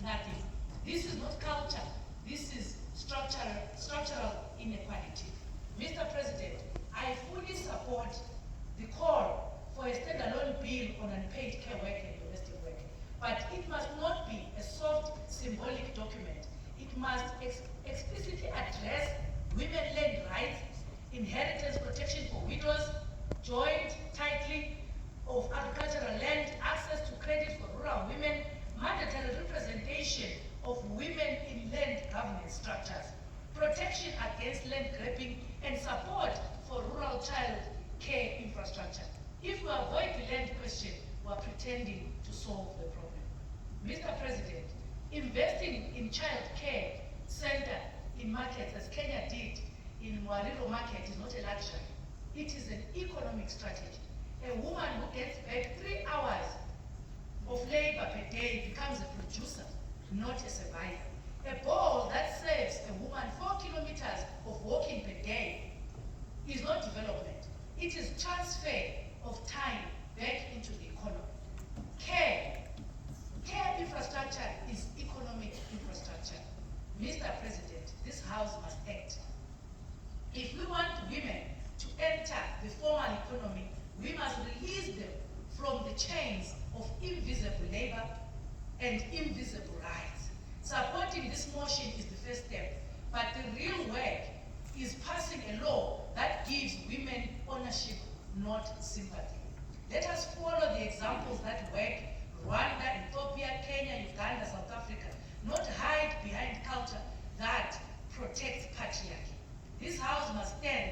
nothing. This is not culture. This is structural inequality. Mr. President, I fully support the call for a standalone bill on unpaid care work and domestic work. But it must not be a soft, symbolic document. It must explicitly address women land rights, inheritance protection for widows, joint titling of agricultural land, access to credit for rural women, mandatory representation of women in land governance structures, protection against land grabbing, and support for rural child care infrastructure. If we avoid the land question, we are pretending to solve the problem. Mr. President, investing in child care center in markets, as Kenya did in Mwariro market, is not a luxury. It is an economic strategy. A woman who gets back 3 hours of labor per day becomes a producer, not a survivor. A ball that saves a woman 4 kilometers of walking per day is not development. It is transfer of time back into the economy. Care infrastructure is economic infrastructure. Mr. President, this House must act. If we want women to enter the formal economy, we must release them from the chains of invisible labor and invisible rights. Supporting this motion is the first step, but the real work is passing a law that gives women ownership, not sympathy. Let us follow the examples that work: Rwanda, Ethiopia, Kenya, Uganda, South Africa, not hide behind culture that protects patriarchy. This House must stand